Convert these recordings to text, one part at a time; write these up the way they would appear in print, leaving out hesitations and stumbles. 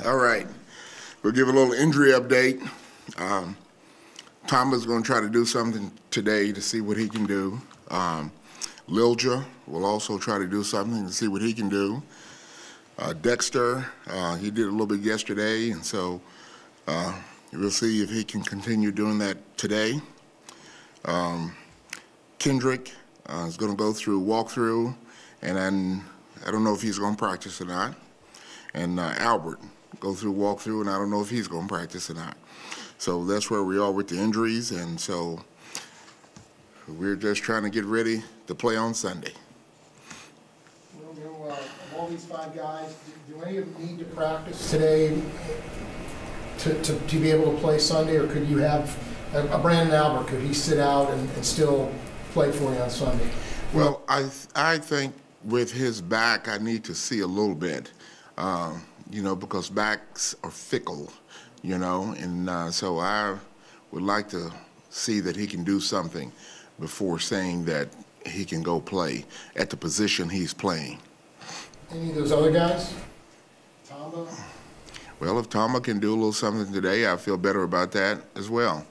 All right. We'll give a little injury update. Tama's going to try to do something today to see what he can do. Lilja will also try to do something to see what he can do. Dexter, he did a little bit yesterday, and so we'll see if he can continue doing that today. Kendrick is going to go through walkthrough, and then I don't know if he's going to practice or not. And Albert go through walkthrough, and I don't know if he's going to practice or not. So that's where we are with the injuries, and so we're just trying to get ready to play on Sunday. Of all these 5 guys, do any of them need to practice today to be able to play Sunday, or could you have a Brandon Albert, could he sit out and still play for you on Sunday? Well, I think with his back, I need to see a little bit, because backs are fickle, and so I would like to see that he can do something before saying that he can go play at the position he's playing. Any of those other guys? Tama? Well, if Tama can do a little something today, I feel better about that as well.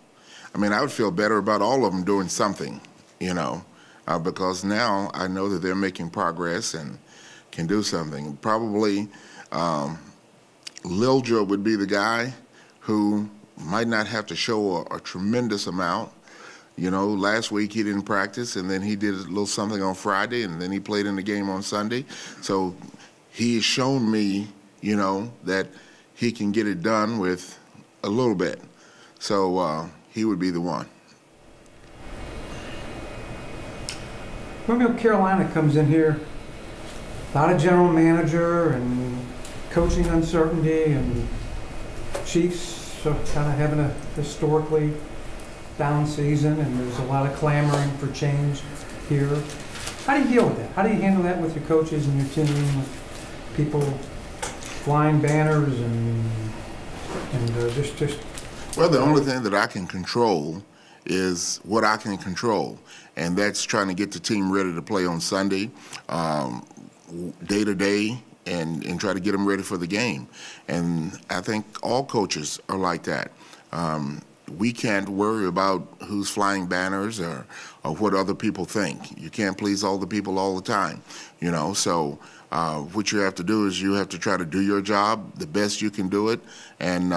I mean, I would feel better about all of them doing something, because now I know that they're making progress and can do something. Probably Lilja would be the guy who might not have to show a tremendous amount. Last week he didn't practice, and then he did a little something on Friday, and then he played in the game on Sunday. So he has shown me, that he can get it done with a little bit. So he would be the one. Romeo Carolina comes in here, not a general manager and coaching uncertainty, and Chiefs are kind of having a historically down season, and there's a lot of clamoring for change here. How do you deal with that? How do you handle that with your coaches and your team, with people flying banners and just? Well, the only thing that I can control is what I can control, and that's trying to get the team ready to play on Sunday, day to day, and try to get them ready for the game. And I think all coaches are like that. We can't worry about who's flying banners or what other people think. You can't please all the people all the time, So what you have to do is you have to try to do your job the best you can do it, and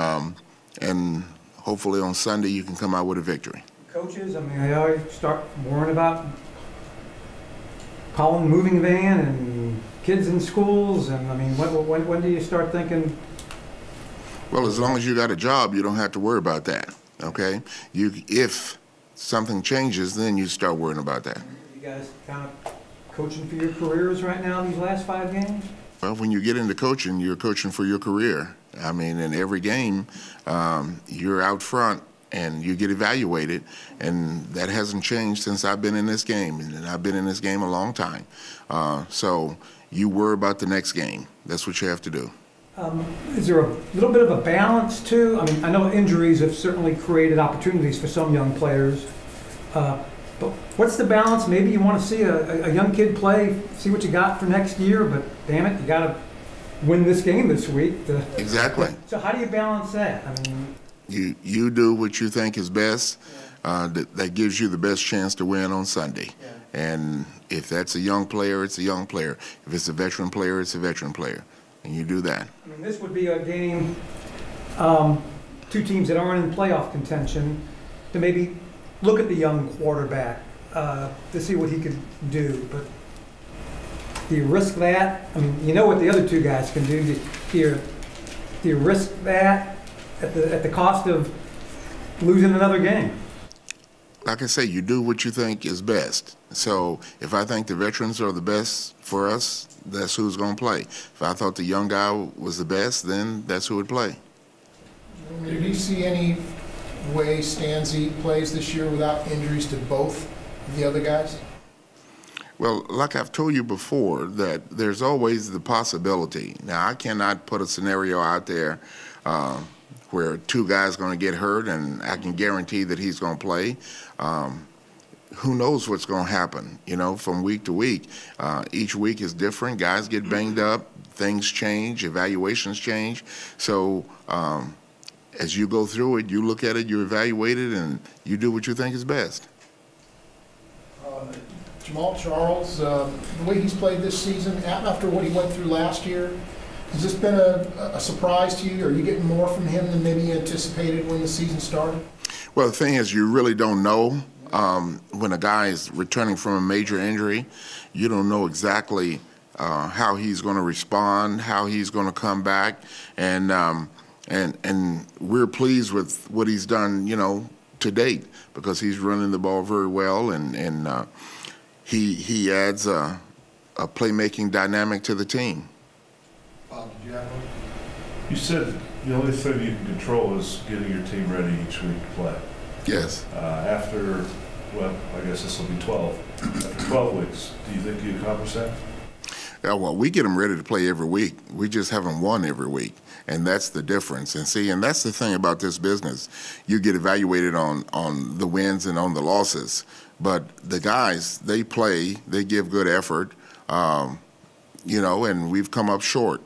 hopefully on Sunday you can come out with a victory. Coaches, they always start worrying about calling moving van and kids in schools, and when do you start thinking? Well, as long as you got a job, you don't have to worry about that. Okay, if something changes, then you start worrying about that. You guys kind of coaching for your careers right now, these last 5 games? Well, when you get into coaching, you're coaching for your career. In every game, you're out front and you get evaluated, and that hasn't changed since I've been in this game, and I've been in this game a long time. So you worry about the next game. That's what you have to do. Is there a little bit of a balance too? I know injuries have certainly created opportunities for some young players, but what's the balance? Maybe you want to see a young kid play, see what you got for next year, but damn it, you got to win this game this week. Exactly. So how do you balance that? You do what you think is best. That gives you the best chance to win on Sunday. Yeah. And if that's a young player, it's a young player. If it's a veteran player, it's a veteran player. And you do that. This would be a game, 2 teams that aren't in playoff contention, to maybe look at the young quarterback to see what he could do. But do you risk that? You know what the other 2 guys can do. Do you risk that at the cost of losing another game? Like I say, you do what you think is best. So if I think the veterans are the best for us, that's who's going to play. If I thought the young guy was the best, then that's who would play. Do you see any way Stanzi plays this year without injuries to both the other guys? Well, like I've told you before, that there's always the possibility. Now, I cannot put a scenario out there where 2 guys are going to get hurt and I can guarantee that he's going to play. Who knows what's going to happen, from week to week. Each week is different. Guys get banged up. things change, evaluations change. So as you go through it, you look at it, you evaluate it, and you do what you think is best. Jamal Charles, the way he's played this season, after what he went through last year, has this been a surprise to you? Are you getting more from him than maybe you anticipated when the season started? Well, the thing is, you really don't know. When a guy is returning from a major injury, you don't know exactly how he's going to respond, how he's going to come back, and we're pleased with what he's done, you know, to date, because he's running the ball very well, and he adds a playmaking dynamic to the team. Bob, did you have one? You said the only thing you can control is getting your team ready each week to play. Yes. After, well, I guess this will be 12. After 12 weeks, do you think you accomplish that? Yeah, well, we get them ready to play every week. We just haven't won every week, and that's the difference. And see, and that's the thing about this business. You get evaluated on the wins and on the losses, but the guys, they play, they give good effort, you know, and we've come up short.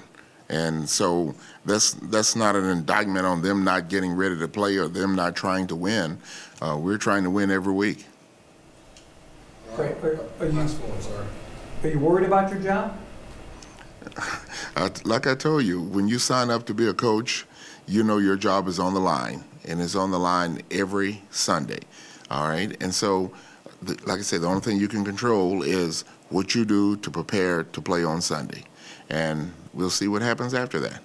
And so that's not an indictment on them not getting ready to play or them not trying to win. We're trying to win every week. Great. Are you worried about your job? Like I told you, when you sign up to be a coach, you know your job is on the line, and it's on the line every Sunday, all right? And so, like I said, the only thing you can control is what you do to prepare to play on Sunday, and we'll see what happens after that.